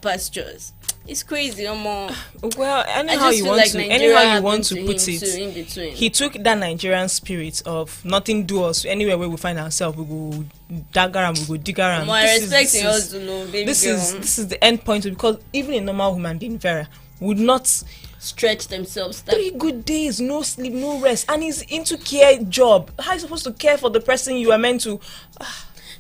pastures. It's crazy, more. Well, anyhow you want to put it, in between. He took that Nigerian spirit of nothing do us anywhere where we find ourselves. We go dagger and we go digger and This is the end point, because even a normal human being, Vera, would not stretch themselves. 3 good days, no sleep, no rest, and he's into care job. How are you supposed to care for the person you are meant to?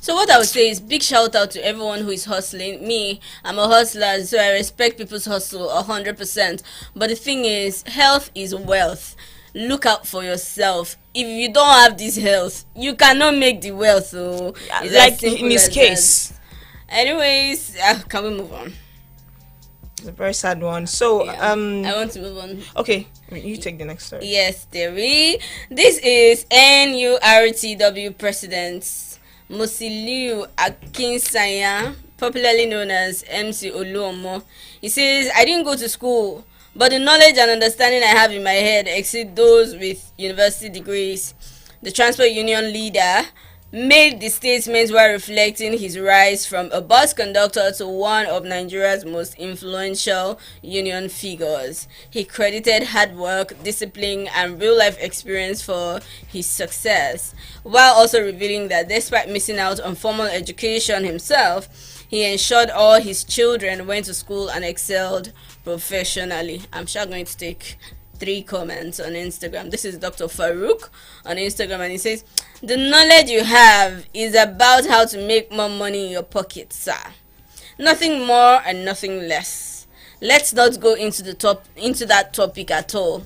So what I would say is big shout out to everyone who is hustling. Me, I'm a hustler, so I respect people's hustle 100%. But the thing is, health is wealth. Look out for yourself. If you don't have this health, you cannot make the wealth. So it's like in his case. That. Anyways, can we move on? It's a very sad one. So I want to move on. Okay, you take the next story. Yes, Terry. This is NURTW President Musiliu Akinsanya, popularly known as MC Oluomo. He says, I didn't go to school, but the knowledge and understanding I have in my head exceed those with university degrees. The transport union leader made the statement while reflecting his rise from a bus conductor to one of Nigeria's most influential union figures. He credited hard work, discipline, and real-life experience for his success, while also revealing that despite missing out on formal education himself, he ensured all his children went to school and excelled professionally. I'm sure going to take 3 comments on Instagram. This is Dr. Farouk on Instagram, and he says, the knowledge you have is about how to make more money in your pocket, sir. Nothing more and nothing less. Let's not go into that topic at all.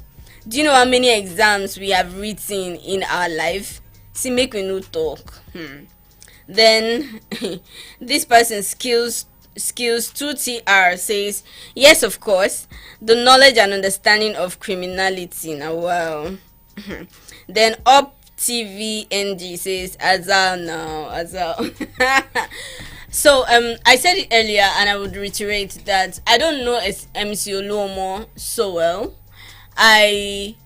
Do you know how many exams we have written in our life? See, make we no talk. Then this person skills 2TR says, yes, of course, the knowledge and understanding of criminality. Now, wow. Then Up TVNG says, Azal now, Azal. So, I said it earlier, and I would reiterate that I don't know MC Oluomo so well. I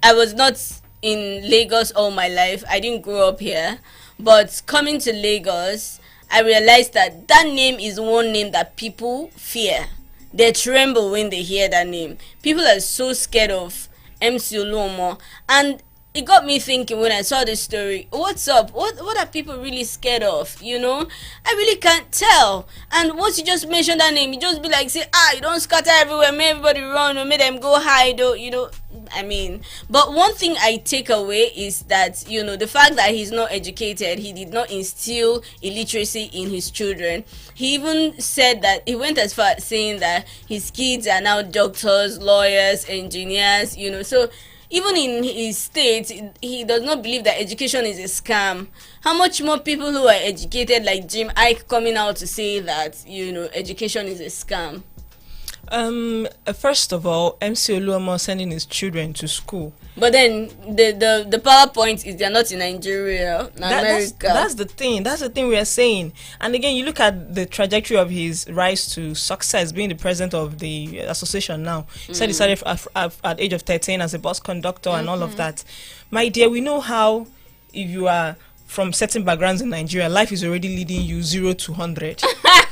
was not in Lagos all my life. I didn't grow up here. But coming to Lagos, I realized that name is one name that people fear. They tremble when they hear that name. People are so scared of MC Oluomo, and it got me thinking when I saw this story. What's up? What are people really scared of? You know, I really can't tell. And once you just mention that name, you just be like, say, you don't scatter everywhere, make everybody run, or make them go hide, or you know. I mean, but one thing I take away is that, you know, the fact that he's not educated, he did not instill illiteracy in his children. He even said that, he went as far as saying that his kids are now doctors, lawyers, engineers, you know. So even in his state, he does not believe that education is a scam. How much more people who are educated like Jim Ike coming out to say that, you know, education is a scam? First of all, MC Oluomo sending his children to school. But then the PowerPoint is they're not in Nigeria, America. That's the thing. That's the thing we are saying. And again, you look at the trajectory of his rise to success, being the president of the association now. He said he started at age of 13 as a bus conductor and all of that. My dear, we know how, if you are from certain backgrounds in Nigeria, life is already leading you 0 to 100.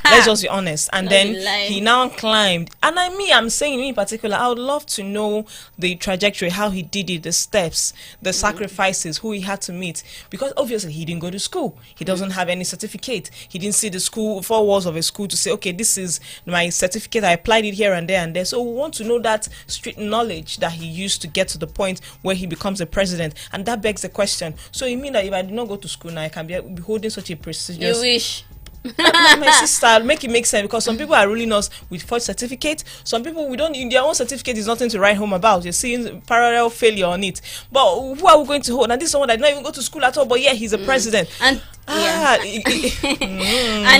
Let's just be honest. And then he now climbed. And I'm saying me in particular, I would love to know the trajectory, how he did it, the steps, the sacrifices, who he had to meet. Because obviously he didn't go to school. He doesn't have any certificate. He didn't see the school, 4 walls of a school to say, okay, this is my certificate. I applied it here and there and there. So we want to know that street knowledge that he used to get to the point where he becomes a president. And that begs the question. So you mean that if I did not go to school now, I can be holding such a prestigious... You wish. My sister, make it make sense, because some people are ruling us with forged certificate. Some people, we don't, in their own certificate is nothing to write home about. You're seeing parallel failure on it. But who are we going to hold? And this is someone that did not even go to school at all, but yeah, he's a president. And and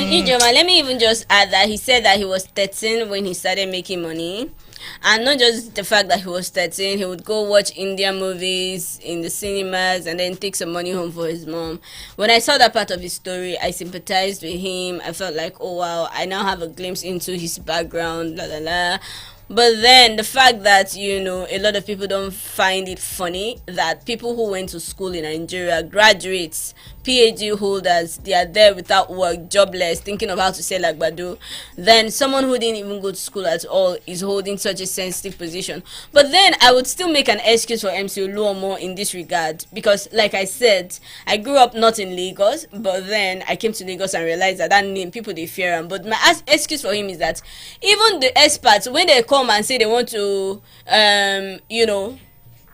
Ijoma, let me even just add that he said that he was 13 when he started making money. And not just the fact that he was 13, he would go watch Indian movies in the cinemas and then take some money home for his mom. When I saw that part of his story, I sympathized with him. I felt like, oh wow, I now have a glimpse into his background, la la la. But then the fact that, a lot of people don't find it funny that people who went to school in Nigeria, graduates, PhD holders, they are there without work, jobless, thinking of how to sell agbado. Then someone who didn't even go to school at all is holding such a sensitive position. But then I would still make an excuse for MC Oluomo in this regard, because like I said, I grew up not in Lagos, but then I came to Lagos and realized that name, people, they fear him. But my excuse for him is that even the experts, when they come and say they want to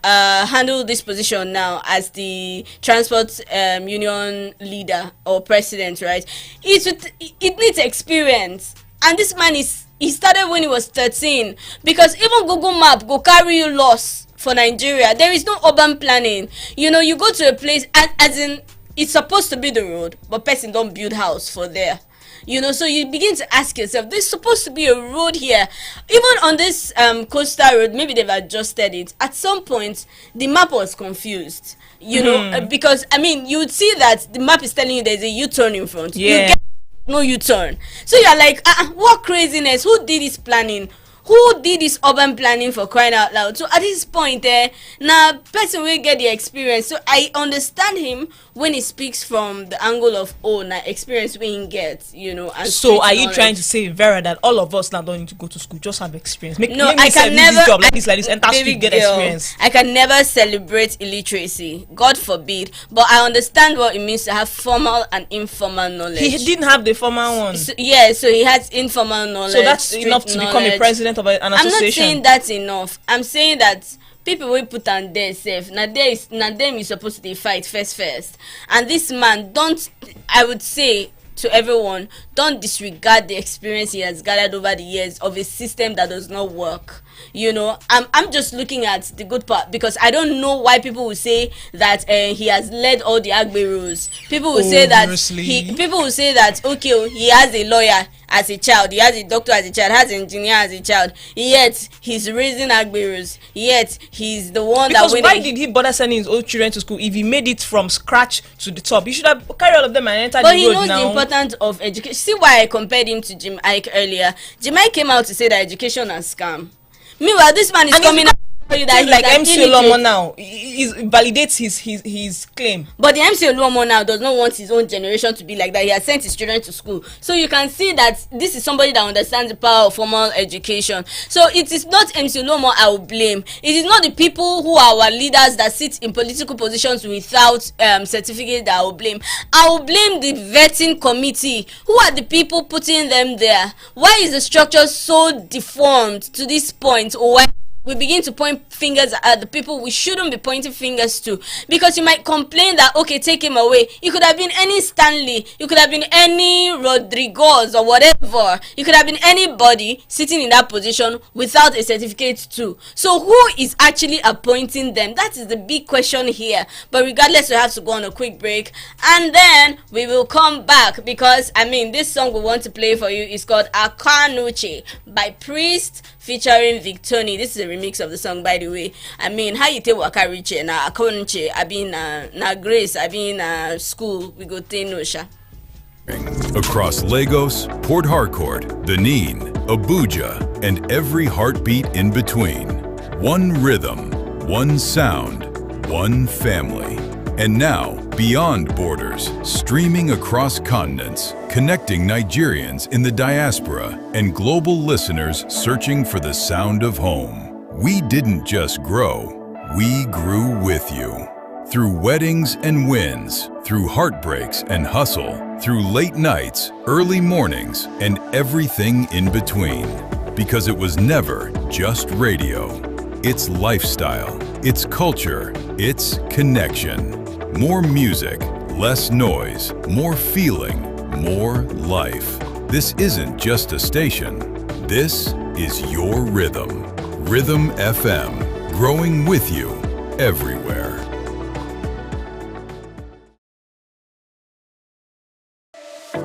handle this position now as the transport union leader or president, right? It needs experience, and this man he started when he was 13, because even Google Map go carry you lost for Nigeria. There is no urban planning. You go to a place, as in it's supposed to be the road, but person don't build house for there. So you begin to ask yourself, there's supposed to be a road here. Even on this coastal road, maybe they've adjusted it. At some point, the map was confused, because, you would see that the map is telling you there's a U-turn in front. Yeah. You get no U-turn. So you're like, what craziness? Who did this planning? Who did this urban planning, for crying out loud? So at this point, now person will get the experience. So I understand him when he speaks from the angle of experience we can get, and so are you trying to say, Vera, that all of us now don't need to go to school, just have experience? I can never this job like this, enter school, get experience. I can never celebrate illiteracy, God forbid, but I understand what it means to have formal and informal knowledge. He didn't have the formal one. So he has informal knowledge. So that's enough to become a president of an association. I'm not saying that's enough. I'm saying that people will put on there safe. Now them is supposed to fight first. And this man, I would say to everyone, don't disregard the experience he has gathered over the years of a system that does not work. I'm just looking at the good part, because I don't know why people will say that he has led all the Agberos. People will say that okay, he has a lawyer as a child, he has a doctor as a child, has an engineer as a child, yet he's raising Agberos, yet he's the one because that why did he bother sending his own children to school if he made it from scratch to the top? He should have carried all of them and entered the road now. But he knows the importance of education. See why I compared him to Jim Ike earlier. Jim Ike came out to say that education is scam. Meanwhile, this man is coming out to tell you that he's like MC Oluomo now. He validates his claim. But the MC Oluomo now does not want his own generation to be like that. He has sent his children to school. So you can see that this is somebody that understands the power of formal education. So it is not MC Oluomo I will blame. It is not the people who are our leaders that sit in political positions without certificate that I will blame. I will blame the vetting committee. Who are the people putting them there? Why is the structure so deformed to this point? Or why we begin to point fingers at the people we shouldn't be pointing fingers to? Because you might complain that, okay, take him away. It could have been any Stanley, you could have been any Rodriguez or whatever. You could have been anybody sitting in that position without a certificate too. So who is actually appointing them? That is the big question here. But regardless, we have to go on a quick break, and then we will come back, because this song we want to play for you is called Akanuche by Priest featuring Victoni. This is a remix of the song, by the way. How you tell Wakariche na Akanuche? Na Grace, school we go to Nosha. Across Lagos, Port Harcourt, Benin, Abuja, and every heartbeat in between. One rhythm, one sound, one family. And now, beyond borders, streaming across continents, connecting Nigerians in the diaspora and global listeners searching for the sound of home. We didn't just grow, we grew with you. Through weddings and wins, through heartbreaks and hustle, through late nights, early mornings, and everything in between. Because it was never just radio. It's lifestyle, it's culture, it's connection. More music, less noise, more feeling, more life. This isn't just a station. This is your rhythm. Rhythm FM, growing with you everywhere.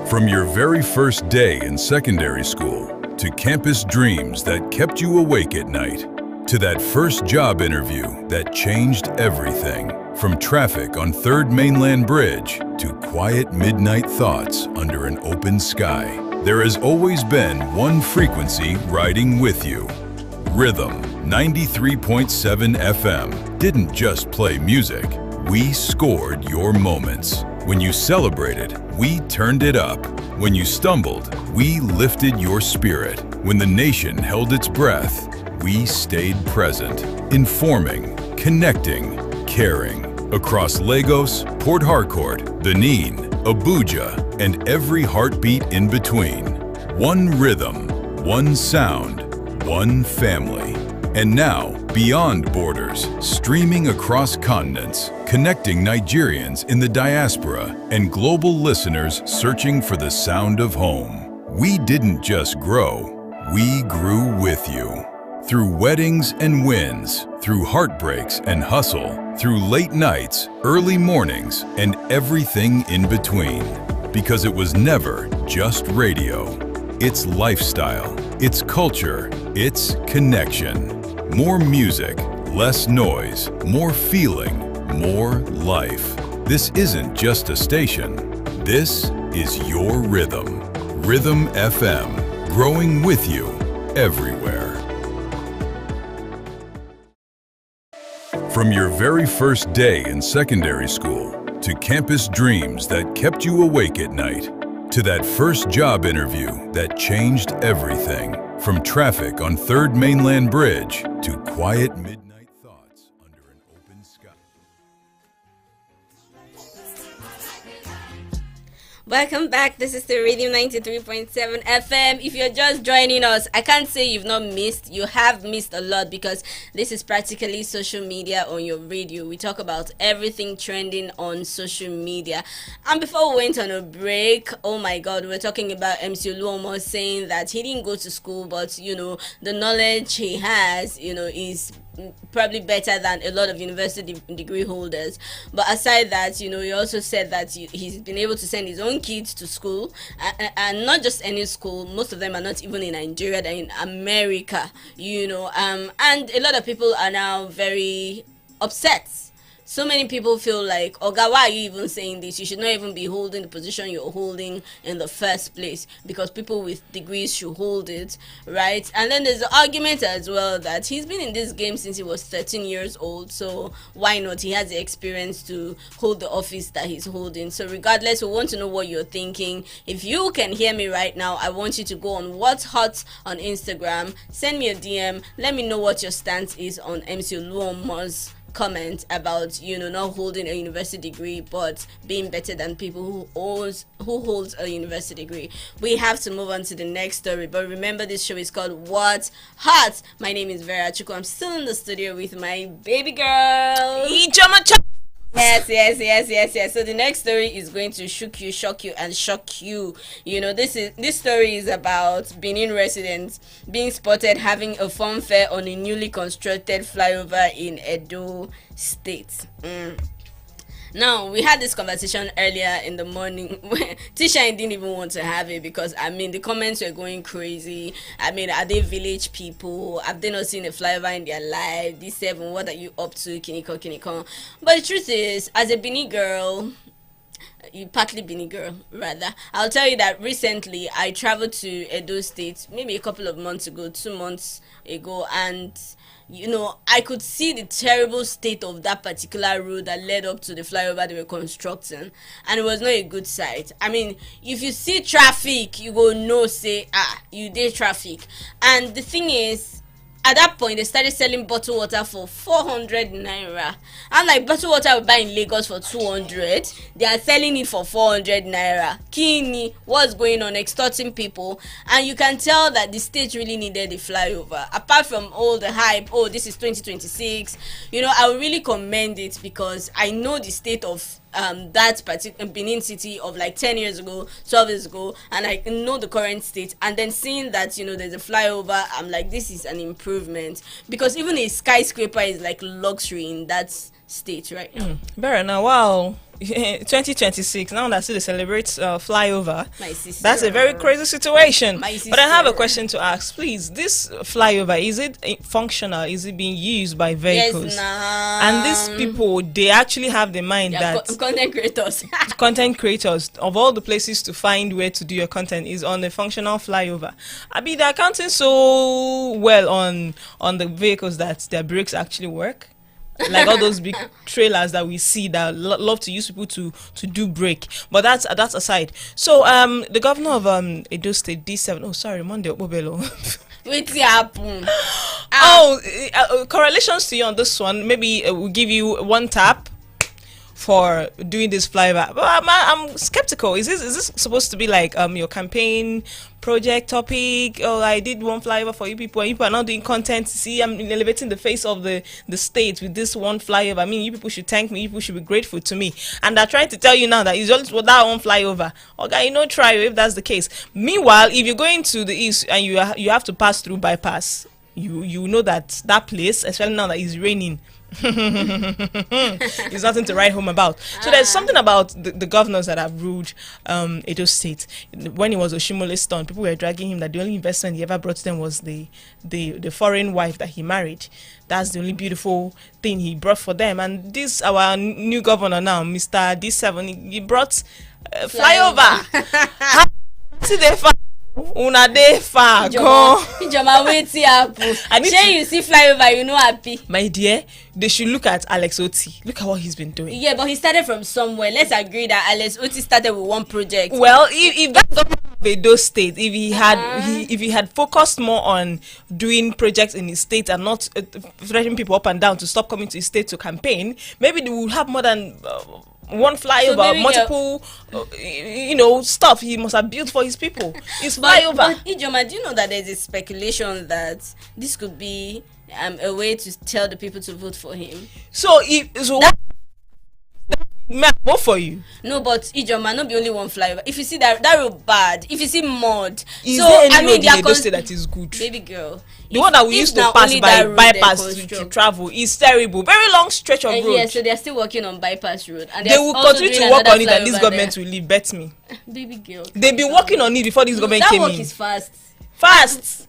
From your very first day in secondary school, to campus dreams that kept you awake at night, to that first job interview that changed everything. From traffic on 3rd Mainland Bridge to quiet midnight thoughts under an open sky, there has always been one frequency riding with you. Rhythm 93.7 FM didn't just play music. We scored your moments. When you celebrated, we turned it up. When you stumbled, we lifted your spirit. When the nation held its breath, we stayed present, informing, connecting, caring. Across Lagos, Port Harcourt, Benin, Abuja, and every heartbeat in between. One rhythm, one sound, one family. And now, beyond borders, streaming across continents, connecting Nigerians in the diaspora and global listeners searching for the sound of home. We didn't just grow, we grew with you. Through weddings and wins, through heartbreaks and hustle, through late nights, early mornings, and everything in between. Because it was never just radio. It's lifestyle, it's culture, it's connection. More music, less noise, more feeling, more life. This isn't just a station. This is your rhythm. Rhythm FM, growing with you everywhere. From your very first day in secondary school, to campus dreams that kept you awake at night, to that first job interview that changed everything. From traffic on 3rd Mainland Bridge to quiet midnight thoughts under an open sky. Welcome back. This is the Radio 93.7 FM. If you're just joining us, I can't say you've not missed. You have missed a lot because this is practically social media on your radio. We talk about everything trending on social media. And before we went on a break, oh my God, we're talking about MC Oluomo saying that he didn't go to school, but, the knowledge he has, is probably better than a lot of university degree holders. But aside that, he also said that he's been able to send his own kids to school, and not just any school. Most of them are not even in Nigeria, they're in America, and a lot of people are now very upset. So many people feel like, Oga, why are you even saying this? You should not even be holding the position you're holding in the first place, because people with degrees should hold it, right? And then there's the argument as well that he's been in this game since he was 13 years old, so why not? He has the experience to hold the office that he's holding. So regardless, we want to know what you're thinking. If you can hear me right now, I want you to go on What's Hot on Instagram, send me a DM, let me know what your stance is on MC Oluomo's comment about not holding a university degree but being better than people who holds a university degree. We have to move on to the next story, but remember, this show is called What's Hot. My name is Vera Chuku. I'm still in the studio with my baby girl. Yes. So the next story is going to shock you, and shock you. This story is about Benin residents being spotted having a fun fair on a newly constructed flyover in Edo State. Now, we had this conversation earlier in the morning. Tisha didn't even want to have it because, the comments were going crazy. Are they village people? Have they not seen a flyover in their life? This 7, what are you up to? Kiniko. But the truth is, as a Bini girl, partly Bini girl, rather, I'll tell you that recently I traveled to Edo State, maybe a couple of months ago, 2 months ago, and I could see the terrible state of that particular road that led up to the flyover they were constructing, and it was not a good sight. If you see traffic, you go know, say, you did traffic. And the thing is, at that point, they started selling bottled water for 400 naira. I'm like, bottled water we buy in Lagos for 200. They are selling it for 400 naira. Kini, what's going on? Extorting people. And you can tell that the state really needed the flyover. Apart from all the hype, this is 2026. I would really commend it because I know the state of that particular Benin city of like 10 years ago, 12 years ago, and I know the current state, and then seeing that there's a flyover, I'm like, this is an improvement, because even a skyscraper is like luxury in that state right now. Very now, wow. 2026, now that they celebrate flyover, My sister. that's a very crazy situation. My But I have a sister. question to ask. Please, this flyover, is it functional? Is it being used by vehicles? Yes, nah. And these people, they actually have the mind that content creators. content creators, of all the places to find where to do your content, is on a functional flyover. I mean, they're counting so well on the vehicles that their brakes actually work. Like all those big trailers that we see that love to use people to do brake. But that's aside. So the governor of Edo State, D7. Oh, sorry, Monday Obobelo. Wait till happen. Correlations to you on this one. Maybe we'll give you one tap for doing this flyover. But I'm skeptical. Is this supposed to be like your campaign project topic? Oh, I did one flyover for you people, and you people are not doing content. See, I'm elevating the face of the state with this one flyover. I mean, you people should thank me. You people should be grateful to me. And they're trying to tell you now that it's just that one flyover. Okay, try if that's the case. Meanwhile, if you're going to the east and you have to pass through bypass, you know that place, especially now that it's raining, it's nothing to write home about. So there's something about the governors that have ruled Edo State. When he was Oshimole's son, people were dragging him that the only investment he ever brought to them was the foreign wife that he married. That's the only beautiful thing he brought for them. And this our new governor now, Mr. D7, he brought flyover. See the una dey far go. Ijoma wait till happen. You see flyover, happy. My dear, they should look at Alex Oti. Look at what he's been doing. Yeah, but he started from somewhere. Let's agree that Alex Oti started with one project. Well, if that government of Edo State, if he had focused more on doing projects in his state and not threatening people up and down to stop coming to his state to campaign, maybe they would have more than one flyover, so multiple, stuff he must have built for his people. It's flyover. But Ijoma, do you know that there's a speculation that this could be a way to tell the people to vote for him? May I vote for you? No, but Ijoma, not be only one flyover. If you see that road bad, if you see mud, is there any road in Edo State that is good? Baby girl, the one that we used to pass by bypass to travel is terrible. Very long stretch of road. Yeah, so they're still working on bypass road, and they will continue to work on it, and this government will leave. Bet me. Baby girl, they've been working on it before this government came in. That work is fast.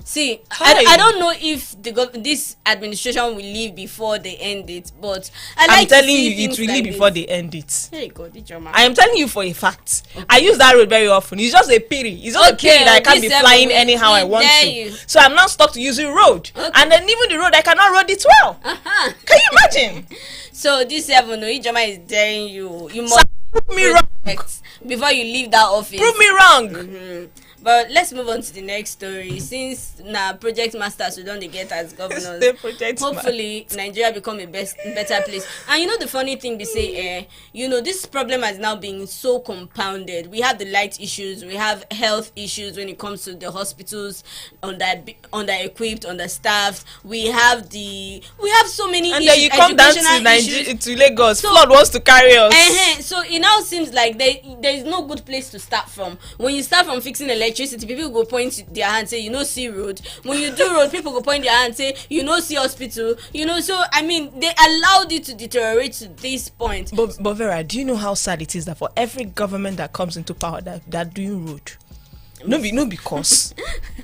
See, I don't know if this administration will leave before they end it, but I'm telling you, it will leave before they end it. Hey God, I am telling you for a fact. Okay. I use that road very often. It's just a pity. It's just a pity that I can't be flying anyhow I want to. So I'm not stuck to using road. Okay. And then even the road, I cannot road it well. Can you imagine? So this Ijoma is daring you. You must prove me wrong before you leave that office. Prove me wrong. But let's move on to the next story. Since project masters we don't get as governors, hopefully Nigeria become a better place. And the funny thing they say, this problem has now been so compounded. We have the light issues, we have health issues when it comes to the hospitals, under-equipped, understaffed. We have so many and issues. And then you come down to Lagos, so, flood wants to carry us. So it now seems like there is no good place to start from. When you start from fixing electricity, people go point their hand, say see road. When you do road, people go point their hand, say see hospital. So I mean, they allowed it to deteriorate to this point. But Vera, do you know how sad it is that for every government that comes into power that doing road? No, because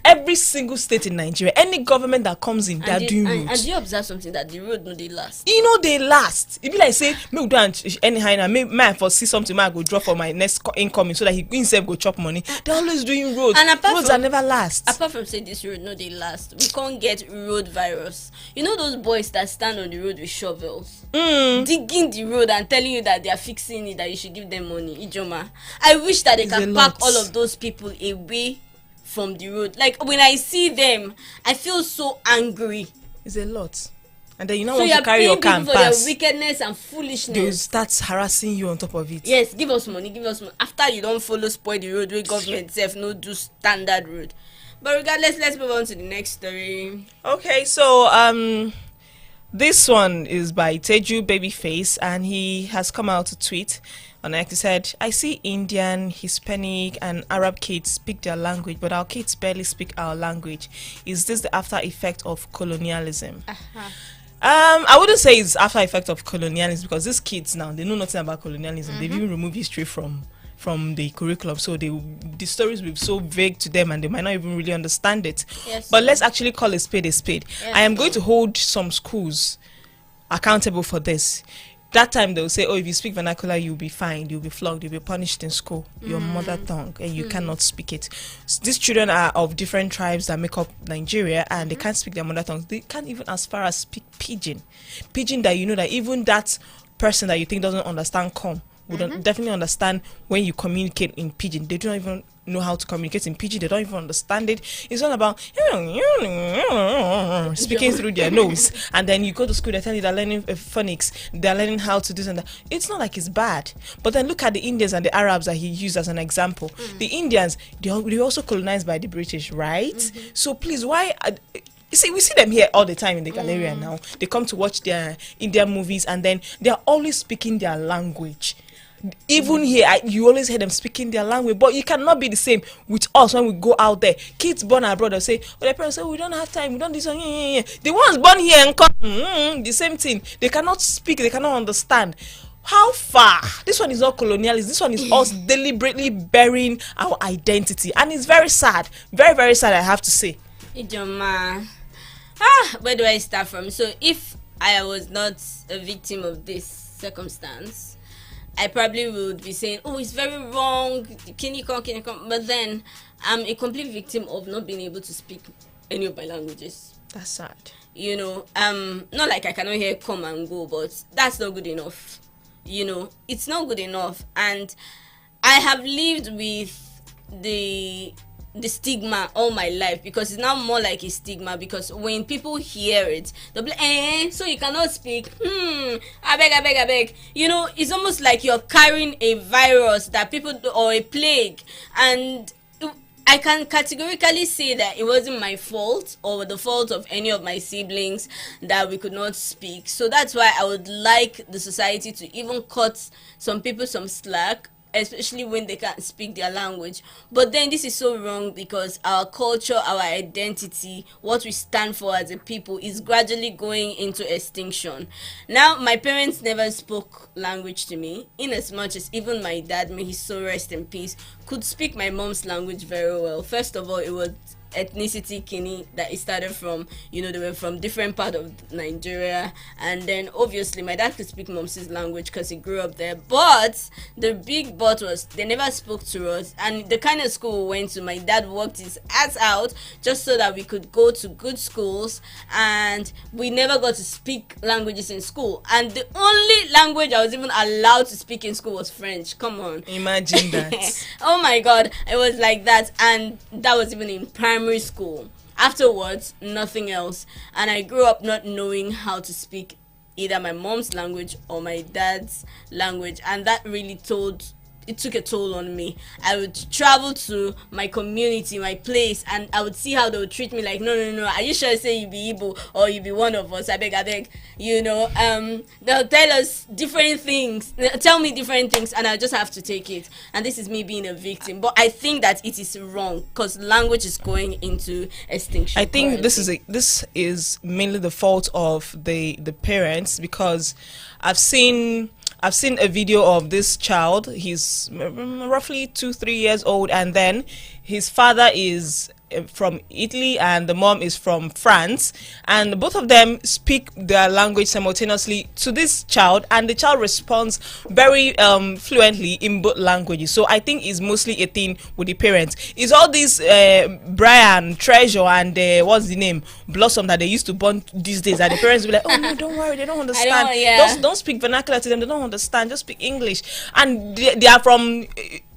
every single state in Nigeria, any government that comes in, they're doing roads. And do you observe something that the road they last? They last. It be like say, me do anyhow, may I foresee something, may I go draw for my next incoming so that he himself go chop money. They're always doing roads. And roads are never last. Apart from say this road, they last. We can't get road virus. Those boys that stand on the road with shovels, digging the road and telling you that they are fixing it, that you should give them money. Ijoma, I wish that they can pack all of those people away from the road. Like when I see them, I feel so angry. It's a lot. And then want to carry your car and pass. Their wickedness and foolishness. They will start harassing you on top of it. Yes, give us money. After you don't spoil the road, where government itself no do standard road. But regardless, let's move on to the next story. Okay, so this one is by Teju Babyface, and he has come out to tweet on X. He said, I see Indian, Hispanic and Arab kids speak their language, but our kids barely speak our language. Is this the after effect of colonialism? I wouldn't say it's after effect of colonialism, because these kids now, they know nothing about colonialism. They've even removed history from the curriculum, so the stories will be so vague to them and they might not even really understand it. Yes. But let's actually call a spade a spade. Yes. I am going to hold some schools accountable for this. That time they'll say, oh, if you speak vernacular, you'll be fined, you'll be flogged, you'll be punished in school, your mother tongue, and you cannot speak it. These children are of different tribes that make up Nigeria, and they can't speak their mother tongue. They can't even as far as speak pidgin that you know that even that person that you think doesn't understand would definitely understand when you communicate in pidgin. They don't even know how to communicate in pidgin. They don't even understand it. It's all about speaking through their nose. And then you go to school, they tell you they're learning phonics, they're learning how to do this and that. It's not like it's bad. But then look at the Indians and the Arabs that he used as an example. The Indians, they also colonized by the British, right? So please, why... You see, we see them here all the time in the Galleria now. They come to watch their Indian movies, and then they are always speaking their language. Even here, you always hear them speaking their language, but you cannot be the same with us when we go out there. Kids born abroad, they say, well, their parents say, we don't have time, we don't do this. The ones born here and come, the same thing. They cannot speak, they cannot understand. How far? This one is not colonialism. This one is us deliberately burying our identity, and it's very sad, very, very sad, I have to say. Ijoma. Where do I start from? So if I was not a victim of this circumstance, I probably would be saying, oh, it's very wrong, can you come? But then I'm a complete victim of not being able to speak any of my languages. That's sad. You know, not like I cannot hear come and go, but that's not good enough. You know, it's not good enough. And I have lived with the stigma all my life, because it's now more like a stigma, because when people hear it, they'll be like, so you cannot speak, I beg. You know, it's almost like you're carrying a virus that people, or a plague, and I can categorically say that it wasn't my fault or the fault of any of my siblings that we could not speak. So that's why I would like the society to even cut some people some slack, especially when they can't speak their language. But then this is so wrong, because our culture, our identity, what we stand for as a people is gradually going into extinction. Now, my parents never spoke language to me, in as much as even my dad, may his soul rest in peace, could speak my mom's language very well. First of all, it was ethnicity Kini that it started from. You know, they were from different part of Nigeria, and then obviously my dad could speak mom's language because he grew up there. But the big but was they never spoke to us, and the kind of school we went to, my dad worked his ass out just so that we could go to good schools, and we never got to speak languages in school. And the only language I was even allowed to speak in school was French. Come on, imagine that. Oh my god, it was like that, and that was even in primary school. Afterwards, nothing else. And I grew up not knowing how to speak either my mom's language or my dad's language, and that really took a toll on me. I would travel to my community, my place, and I would see how they would treat me like, no, are you sure say you be Igbo or you be one of us? I beg. You know, they'll tell us different things, tell me different things, and I just have to take it. And this is me being a victim. But I think that it is wrong, because language is going into extinction. I think this is mainly the fault of the parents, because I've seen a video of this child. He's roughly 2-3 years old, and then his father is from Italy and the mom is from France, and both of them speak their language simultaneously to this child, and the child responds very fluently in both languages. So I think it's mostly a thing with the parents. It's all this Brian, Treasure, and what's the name, Blossom, that they used to born these days, and the parents will be like, oh no, don't worry, they don't understand. Don't speak vernacular to them, they don't understand, just speak English. And they are from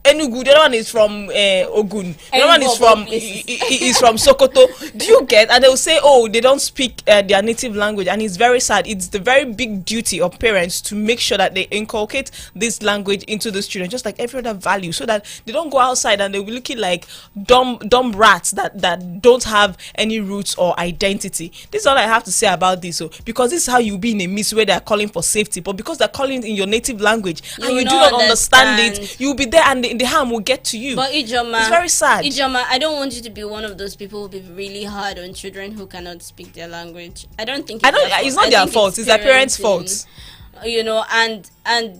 Enugu, the other one is from Ogun, the other one is from Sokoto. Do you get? And they will say, oh, they don't speak their native language, and it's very sad. It's the very big duty of parents to make sure that they inculcate this language into the children, just like every other value, so that they don't go outside and they'll be looking like dumb rats that don't have any roots or identity. This is all I have to say about this. So, because this is how you'll be in a midst where they're calling for safety, but because they're calling in your native language and you do not understand it, you'll be there, and the the harm will get to you. But Ijoma, it's very sad. Ijoma, I don't want you to be one of those people who be really hard on children who cannot speak their language. I don't think it's not their fault. It's their parents' fault. You know, and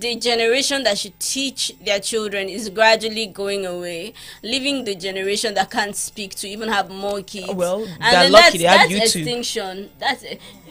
the generation that should teach their children is gradually going away, leaving the generation that can't speak to even have more kids. Well, and they're lucky they have that's YouTube. Extinction. That's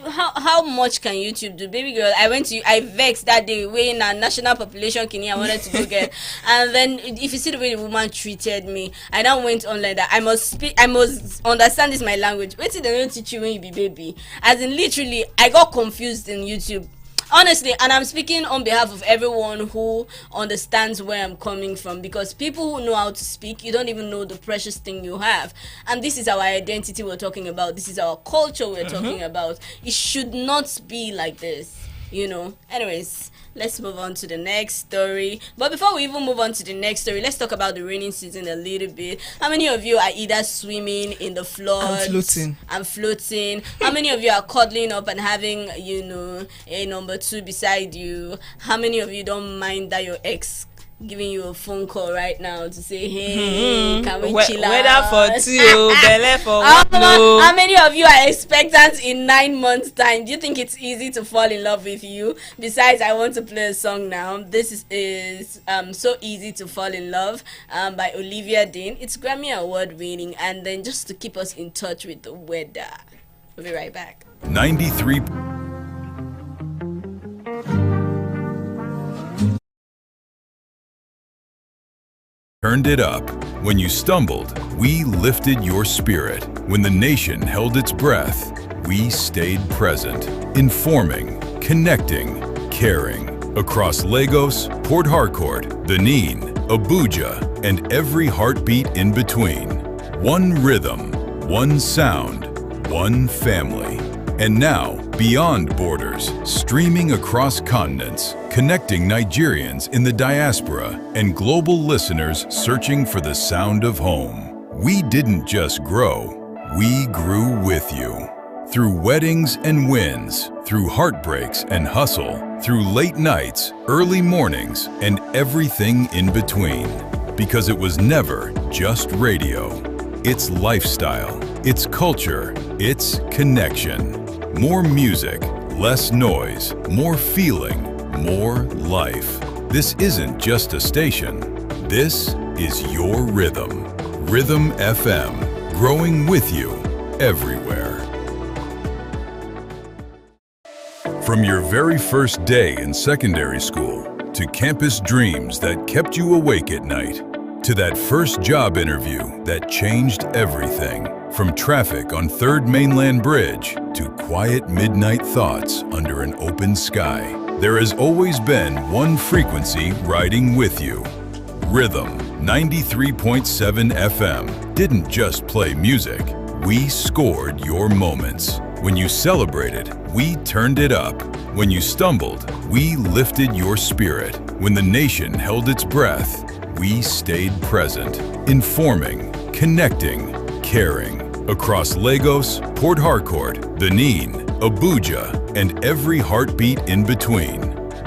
how much can YouTube do? Baby girl, I vexed that day when a national population Kenya I wanted to go get, and then if you see the way the woman treated me, I now went online that I must speak, I must understand this my language. Wait till they don't teach you when you be baby. As in literally, I got confused in YouTube. Honestly, and I'm speaking on behalf of everyone who understands where I'm coming from, because people who know how to speak, you don't even know the precious thing you have. And this is our identity we're talking about. This is our culture we're talking about. It should not be like this, you know. Anyways, let's move on to the next story. But before we even move on to the next story, let's talk about the raining season a little bit. How many of you are either swimming in the flood and floating? How many of you are cuddling up and having, you know, a number two beside you? How many of you don't mind that your ex giving you a phone call right now to say, hey, can we chill out? Weather for two, belly for one. How many of you are expectant in 9 months' time? Do you think it's easy to fall in love with you? Besides, I want to play a song now. This is So Easy to Fall in Love by Olivia Dean. It's Grammy Award winning. And then just to keep us in touch with the weather. We'll be right back. 93. Turned it up. When you stumbled, we lifted your spirit. When the nation held its breath, we stayed present. Informing, connecting, caring. Across Lagos, Port Harcourt, Benin, Abuja, and every heartbeat in between. One rhythm, one sound, one family. And now, beyond borders, streaming across continents, connecting Nigerians in the diaspora and global listeners searching for the sound of home. We didn't just grow, we grew with you. Through weddings and wins, through heartbreaks and hustle, through late nights, early mornings, and everything in between. Because it was never just radio. It's lifestyle, it's culture, it's connection. More music, less noise, more feeling, more life. This isn't just a station. This is your rhythm. Rhythm FM, growing with you everywhere. From your very first day in secondary school, to campus dreams that kept you awake at night, to that first job interview that changed everything. From traffic on 3rd Mainland Bridge to quiet midnight thoughts under an open sky, there has always been one frequency riding with you. Rhythm 93.7 FM didn't just play music, we scored your moments. When you celebrated, we turned it up. When you stumbled, we lifted your spirit. When the nation held its breath, we stayed present, informing, connecting, caring. Across Lagos, Port Harcourt, Benin, Abuja, and every heartbeat in between.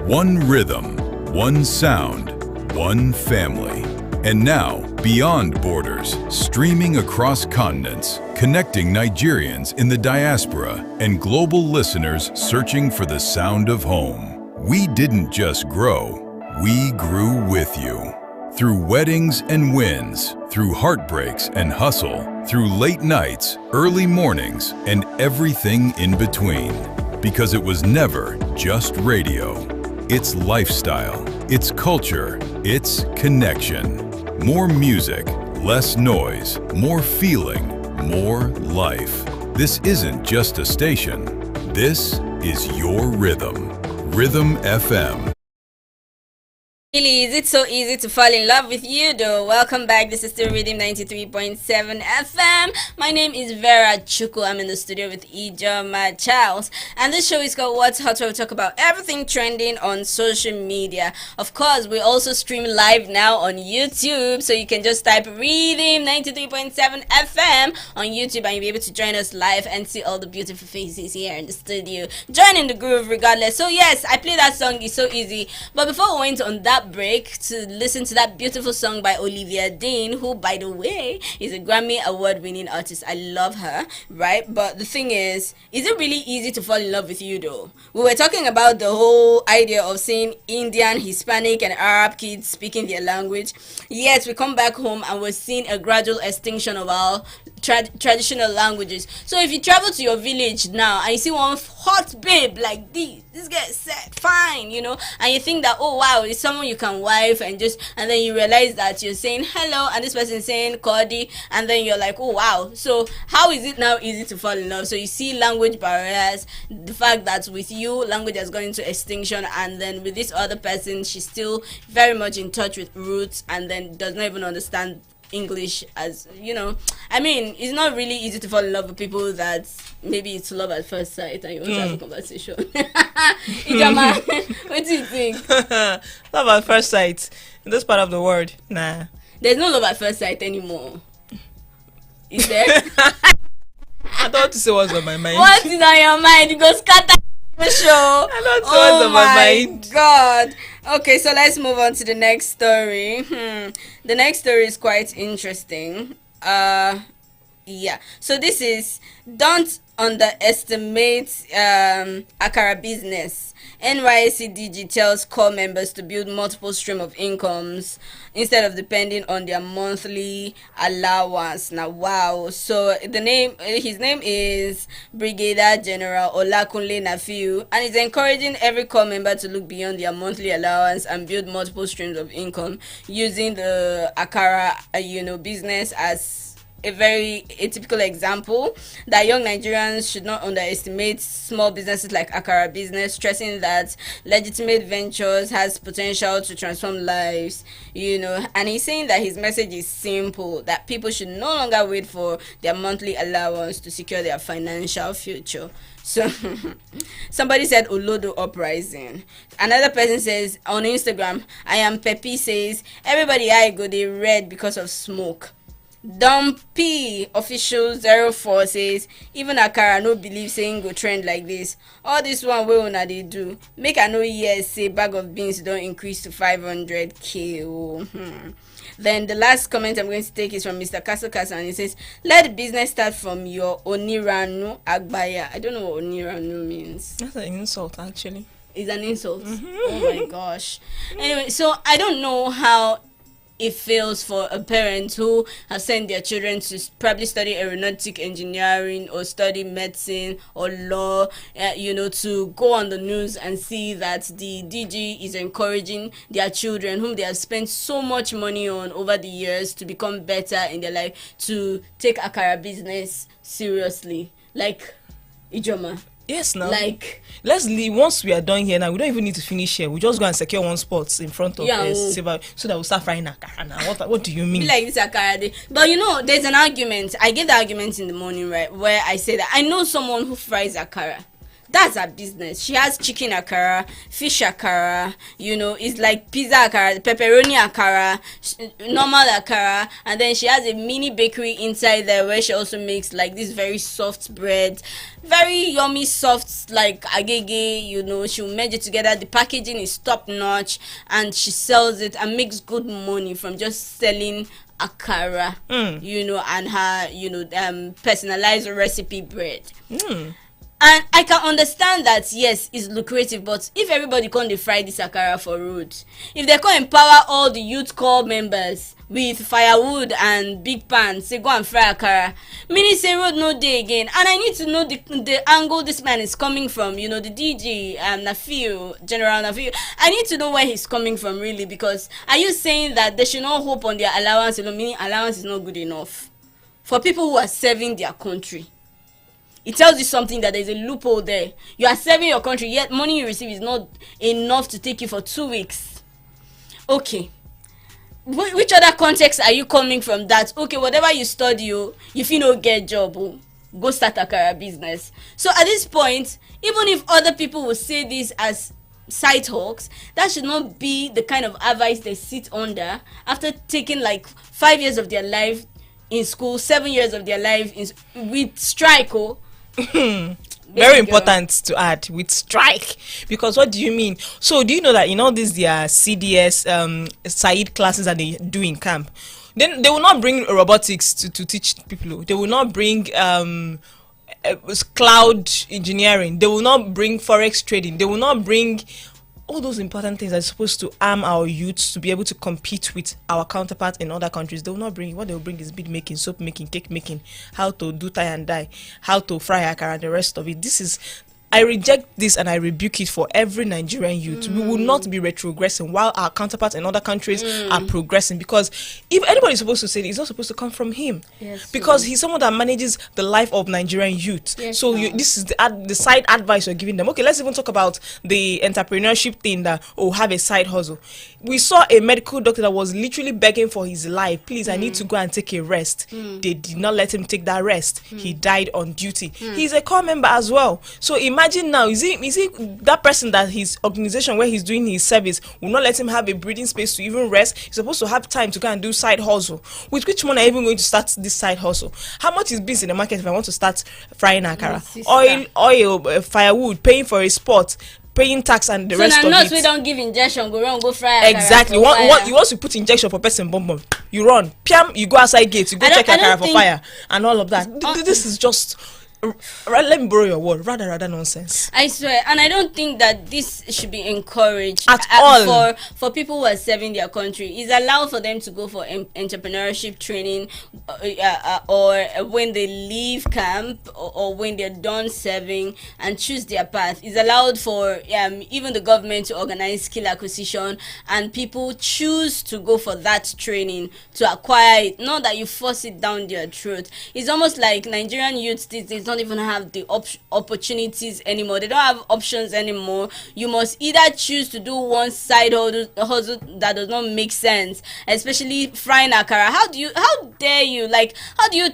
One rhythm, one sound, one family. And now, beyond borders, streaming across continents, connecting Nigerians in the diaspora and global listeners searching for the sound of home. We didn't just grow, we grew with you. Through weddings and wins, through heartbreaks and hustle, through late nights, early mornings, and everything in between. Because it was never just radio. It's lifestyle, it's culture, it's connection. More music, less noise, more feeling, more life. This isn't just a station. This is your rhythm. Rhythm FM. Really, is it so easy to fall in love with you though? Welcome back. This is still Rhythm 93.7 FM. My name is Vera Chuku. I'm in the studio with Ijoma Charles. And this show is called What's Hot, where we talk about everything trending on social media. Of course, we also stream live now on YouTube. So you can just type Rhythm 93.7 FM on YouTube and you'll be able to join us live and see all the beautiful faces here in the studio. Join in the groove regardless. So yes, I play that song. It's so easy. But before we went on that short break to listen to that beautiful song by Olivia Dean, who, by the way, is a Grammy award-winning artist. I love her, right? But the thing is it really easy to fall in love with you, though? We were talking about the whole idea of seeing Indian, Hispanic, and Arab kids speaking their language. Yet we come back home and we're seeing a gradual extinction of our traditional languages. So if you travel to your village now and you see one hot babe like this girl is set fine, and you think that, oh wow, it's someone you can wife, and then you realize that you're saying hello and this person is saying Cody, and then you're like, oh wow, so how is it now easy to fall in love? So you see language barriers, the fact that with you language has gone into extinction, and then with this other person she's still very much in touch with roots and then does not even understand English, as I mean, it's not really easy to fall in love with people that maybe it's love at first sight and you want to have a conversation. Ijama, what do you think? Love at first sight in this part of the world? Nah, there's no love at first sight anymore. Is there? I don't want to say what's on my mind. What's in on your mind? You go scatter the show. I don't know what's on my mind. God. Okay, so let's move on to the next story. The next story is quite interesting. Yeah. So this is, don't underestimate Akara business. NYSC DG tells core members to build multiple stream of incomes instead of depending on their monthly allowance. Now, wow. So his name is Brigadier General Olakunle Nafiu, and he's encouraging every core member to look beyond their monthly allowance and build multiple streams of income using the Akara, business as a typical example that young Nigerians should not underestimate small businesses like Akara business, stressing that legitimate ventures has potential to transform lives, and he's saying that his message is simple, that people should no longer wait for their monthly allowance to secure their financial future. So somebody said Olodo uprising. Another person says on Instagram, I am Pepi, says everybody I go they red because of smoke. Dumpy official 04 says even Akara no believe saying go trend like this. All this one wey una dey do make I know yes say bag of beans don't increase to 500k. Then the last comment I'm going to take is from Mr. Kasokasa, and he says, let the business start from your Oniranu Agbaya. I don't know what Oniranu means. That's an insult, actually. It's an insult. Oh my gosh. Anyway, so I don't know how it feels for a parent who has sent their children to probably study aeronautic engineering or study medicine or law, to go on the news and see that the DG is encouraging their children, whom they have spent so much money on over the years, to become better in their life, to take Akara business seriously. Like, Ijoma. Yes, now. Like, let's leave. Once we are done here now, we don't even need to finish here. We just go and secure one spot in front of us so that we'll start frying Akara now. What do you mean? Be like this Akara day. But there's an argument. I gave the argument in the morning, right, where I say that I know someone who fries Akara. That's her business. She has chicken akara, fish akara, it's like pizza akara, pepperoni akara, normal akara, and then she has a mini bakery inside there where she also makes like this very soft bread, very yummy soft, like agege, she'll merge it together. The packaging is top notch, and she sells it and makes good money from just selling akara, and her, personalized recipe bread. And I can understand that, yes, it's lucrative, but if everybody can't fry this akara for road, if they can't empower all the youth corps members with firewood and big pan, say go and fry akara, meaning say road no day again. And I need to know the angle this man is coming from, the DG, General Nafiu. I need to know where he's coming from, really, because are you saying that they should not hope on their allowance, meaning allowance is not good enough for people who are serving their country? It tells you something, that there's a loophole there. You are serving your country, yet money you receive is not enough to take you for 2 weeks. Okay. Which other context are you coming from that? Okay, whatever you study, if you don't get job, go start Akara business. So at this point, even if other people will say this as side hawks, that should not be the kind of advice they sit under after taking like 5 years of their life in school, 7 years of their life with strike. Very important to add with strike, because what do you mean? So do you know that in all these their CDS Said classes that they do in camp, then they will not bring robotics to teach people. They will not bring cloud engineering. They will not bring forex trading. They will not bring all those important things that are supposed to arm our youths to be able to compete with our counterparts in other countries. They will not bring. What they will bring is bead making, soap making, cake making, how to do tie and dye, how to fry akara, and the rest of it. I reject this and I rebuke it for every Nigerian youth. We will not be retrogressing while our counterparts in other countries are progressing, because if anybody is supposed to say it, it's not supposed to come from him. Yes, because he's someone that manages the life of Nigerian youth. Yes, so this is the side advice you're giving them. Okay, let's even talk about the entrepreneurship thing that, have a side hustle. We saw a medical doctor that was literally begging for his life. Please, I need to go and take a rest. They did not let him take that rest. He died on duty. He's a core member as well. So imagine now, is he that person that his organization where he's doing his service will not let him have a breathing space to even rest? He's supposed to have time to go and do side hustle. With which money are you even going to start this side hustle? How much is beans in the market if I want to start frying akara? Oil, firewood, paying for a spot, paying tax and the rest of it. So now we don't give injection, go fry. Exactly. What you want to put injection for person bomb, you run. Piam, you go outside gate, you go check akara for fire and all of that. This is just. Let me borrow your word. Rather nonsense. I swear, and I don't think that this should be encouraged at all for people who are serving their country. It's allowed for them to go for entrepreneurship training, or when they leave camp, or when they're done serving and choose their path. It's allowed for even the government to organize skill acquisition, and people choose to go for that training to acquire it. Not that you force it down their throat. It's almost like Nigerian youths these days don't even have the opportunities anymore. They don't have options anymore. You must either choose to do one side hustle that does not make sense, especially frying akara. How dare you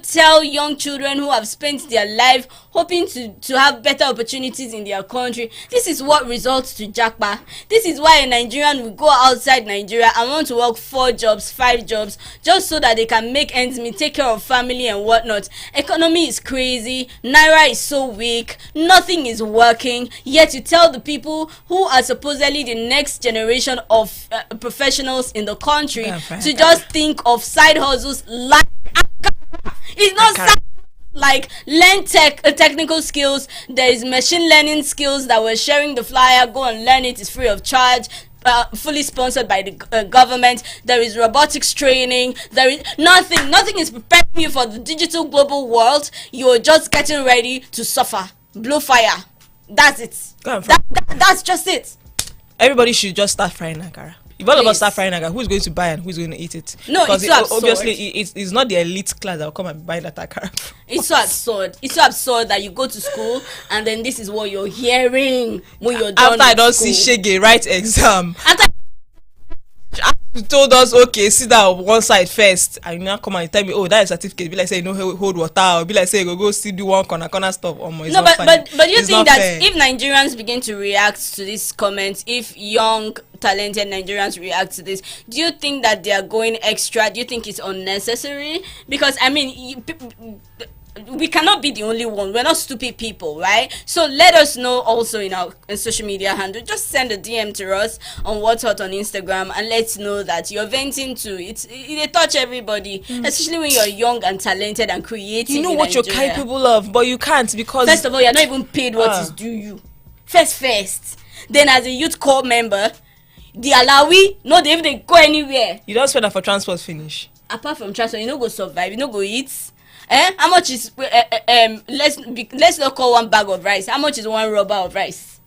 tell young children who have spent their life hoping to have better opportunities in their country? This is what results to japa. This is why a Nigerian will go outside Nigeria and want to work 4 jobs, 5 jobs, just so that they can make ends meet, take care of family and whatnot. Economy is crazy. Naira is so weak. Nothing is working. Yet you tell the people who are supposedly the next generation of professionals in the country to just think of side hustles like it's not like learn technical skills. There is machine learning skills that we're sharing the flyer. Go and learn it. It's free of charge. Fully sponsored by the government. There is robotics training. There is nothing is preparing you for the digital global world. You're just getting ready to suffer, blow fire. That's it. That's just it. Everybody should just start frying akara. If all of us start frying akara, who's going to buy and who's going to eat it? No, because it's so absurd. Obviously it's not the elite class that will come and buy that akara. It's so absurd. It's so absurd that you go to school and then this is what you're hearing when you're done. After I don't see Shege write exam. You told us, okay, sit down on one side first, and you now come and tell me, oh, that is certificate. Be like say, hold water, or be like say, go still do one corner stuff. No, but you think that fair. If Nigerians begin to react to this comment, if young talented Nigerians react to this, do you think that they are going extra? Do you think it's unnecessary? Because I mean, we cannot be the only one. We're not stupid people, right? So let us know also in our social media handle. Just send a DM to us on What's Hot on Instagram and let's know that you're venting too. It touch everybody, especially when you're young and talented and creative. You know what Nigeria. You're capable of, but you can't because first of all, you're not even paid what is due you. First. Then as a youth corps member, the Alawi, no, they even go anywhere. You don't spend that for transport finish. Apart from transport, you no go survive, you no go eat. How much is let's not call one bag of rice. How much is one rubber of rice?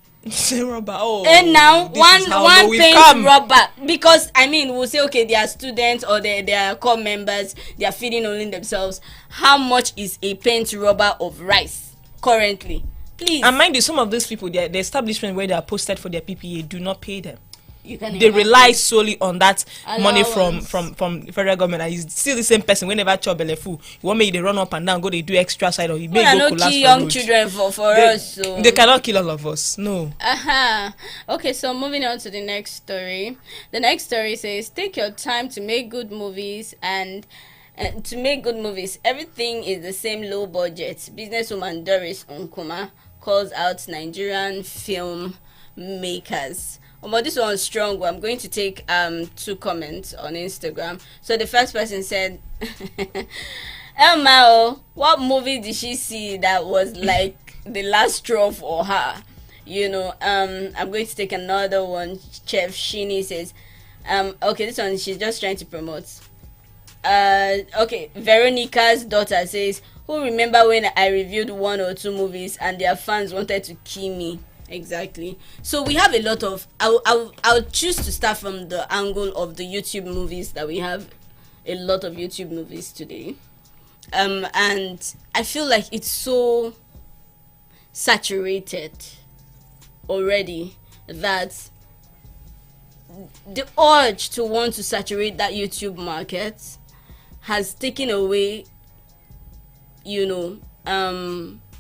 Rubber. Oh. And now one paint rubber, because I mean we'll say okay, they are students or they are core members, they are feeding only themselves. How much is a paint rubber of rice currently? Please. And mind you, some of those people, the establishment where they are posted for their PPA do not pay them. They rely solely on that money from the federal government, and he's still the same person. Whenever chop belefu, you want me they run up and down, go they do extra side, or he may go kill young children for us. So they cannot kill all of us. No. Okay, so moving on to the next story. The next story says, take your time to make good movies and. To make good movies, everything is the same low budget. Businesswoman Doris Nkuma calls out Nigerian film makers. But this one's strong. I'm going to take 2 comments on Instagram. So the first person said, Elma, what movie did she see that was like the last straw for her? I'm going to take another one. Chef Shini says, okay, this one she's just trying to promote. Okay, Veronica's daughter says, who remember when I reviewed 1 or 2 movies and their fans wanted to kill me? Exactly. So we have a lot of. I'll choose to start from the angle of the YouTube movies that we have. A lot of YouTube movies today, and I feel like it's so saturated already that the urge to want to saturate that YouTube market has taken away,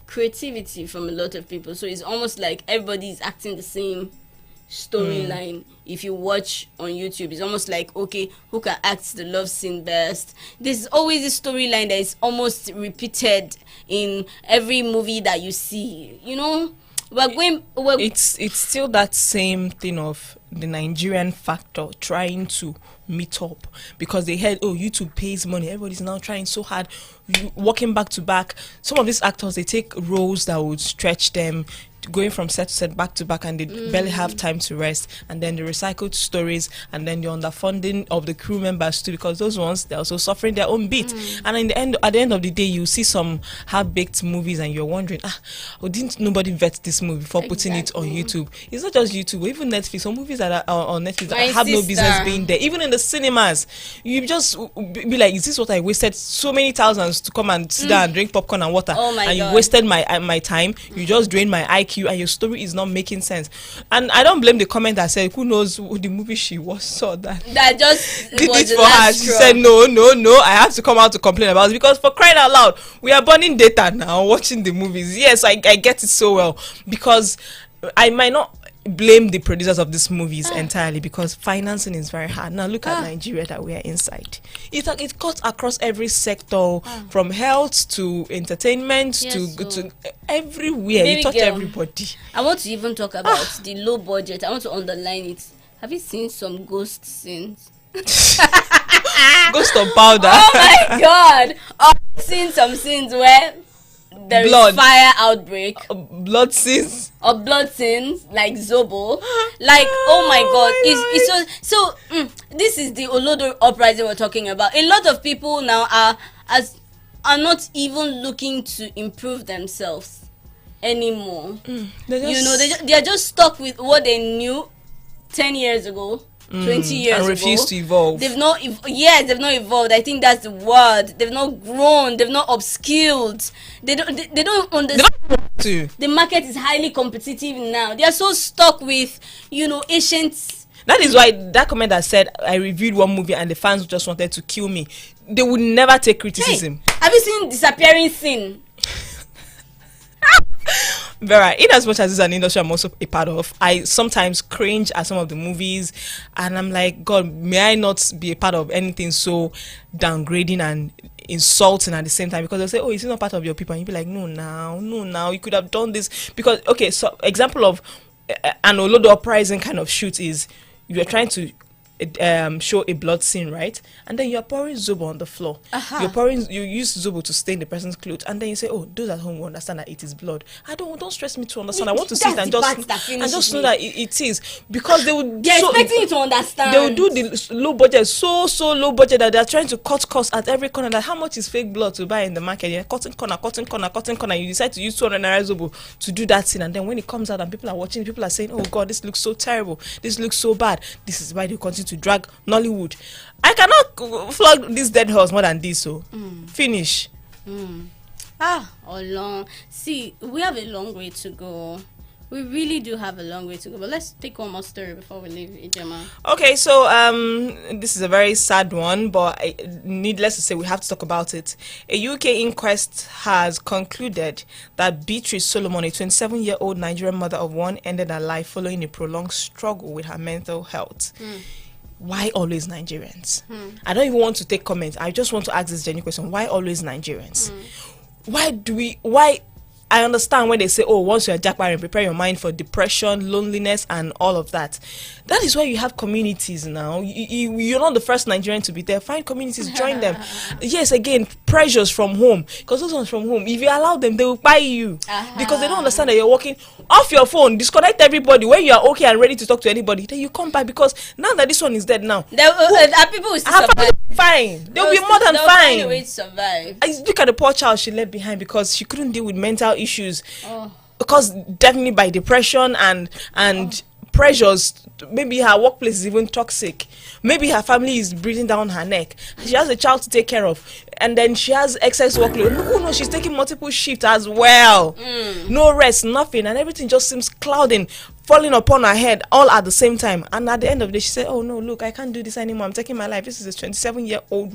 creativity from a lot of people. So it's almost like everybody is acting the same storyline. If you watch on YouTube, it's almost like, okay, who can act the love scene best? There's always a storyline that is almost repeated in every movie that you see. It's still that same thing of the Nigerian factor trying to meet up, because they heard, YouTube pays money, everybody's now trying so hard, working back to back. Some of these actors, they take roles that would stretch them, going from set to set, back to back, and they barely have time to rest. And then the recycled stories, and then the underfunding of the crew members too, because those ones, they're also suffering their own beat. And at the end of the day, you see some half-baked movies and you're wondering, didn't nobody vet this movie before putting it on YouTube? It's not just YouTube, even Netflix. Some movies that are on Netflix that have no business being there. Even in the cinemas, you just be like, is this what I wasted so many thousands to come and sit down and drink popcorn and water? And you wasted my time. You just drained my IQ, and your story is not making sense. And I don't blame the comment that said, who knows who the movie she saw that just did it for her. She said, no, I have to come out to complain about it, because for crying out loud, we are burning data now watching the movies. Yes, I get it so well, because I might not blame the producers of these movies entirely, because financing is very hard. Now look at Nigeria that we are inside. It cuts across every sector, from health to entertainment to everywhere. Baby It touch girl, everybody. I want to even talk about the low budget. I want to underline it. Have you seen some ghost scenes? Ghost of powder. Oh my god! I've seen some scenes where there is fire outbreak, blood scenes, like Zobo, like oh my god, it's so this is the Olodo uprising we're talking about. A lot of people now are not even looking to improve themselves anymore. They're just stuck with what they knew 10 years ago, 20 years ago, and refuse to evolve. They've not evolved. I think that's the word. They've not grown. They've not upskilled. They don't understand. The market is highly competitive now. They are so stuck with ancient. That is why that comment that said I reviewed one movie and the fans just wanted to kill me, they would never take criticism. Hey, have you seen Disappearing Scene? Vera, in as much as it's an industry I'm also a part of, I sometimes cringe at some of the movies, and I'm like, God, may I not be a part of anything so downgrading and insulting at the same time? Because they'll say, oh, is it not part of your people? And you'll be like, no, now you could have done this. Because, okay, so example of an Olodo uprising kind of shoot is you're trying to show a blood scene, right? And then you're pouring Zobo on the floor. You use Zobo to stain the person's clothes, and then you say, oh, those at home will understand that it is blood. Don't stress me to understand. I want to see it and just know that it is, because they're expecting you to understand. They will do the low budget, so low budget that they're trying to cut costs at every corner. That how much is fake blood to buy in the market? You're cutting corner. You decide to use 200 naira Zobo to do that scene, and then when it comes out and people are watching, people are saying, oh God, this looks so terrible. This looks so bad. This is why they continue to drag Nollywood. I cannot flog this dead horse more than this. So finish. Long. See, we have a long way to go. We really do have a long way to go. But let's take one more story before we leave, Ijema. Okay, so this is a very sad one, but needless to say, we have to talk about it. A UK inquest has concluded that Beatrice Solomon, a 27-year-old Nigerian mother of one, ended her life following a prolonged struggle with her mental health. Why always Nigerians? I don't even want to take comments. I just want to ask this genuine question. Why always Nigerians? Why I understand when they say, oh, once you're a jack parent, prepare your mind for depression, loneliness, and all of that. That is where you have communities now. You're not the first Nigerian to be there. Find communities, join them. Yes, again, pressures from home. Because those ones from home, if you allow them, they will buy you. Because they don't understand that you're working off your phone. Disconnect everybody. When you are okay and ready to talk to anybody, then you come back. Because now that this one is dead now, people will still survive. Fine. They'll be more than fine. Find a way to survive. Look at the poor child she left behind because she couldn't deal with mental issues. Because definitely by depression and pressures. Maybe her workplace is even toxic. Maybe her family is breathing down her neck. She has a child to take care of, and then she has excess workload. Oh no, she's taking multiple shifts as well. No rest, nothing, and everything just seems clouding, falling upon her head all at the same time. And at the end of the day, she said, "Oh no, look, I can't do this anymore. I'm taking my life. This is a 27-year-old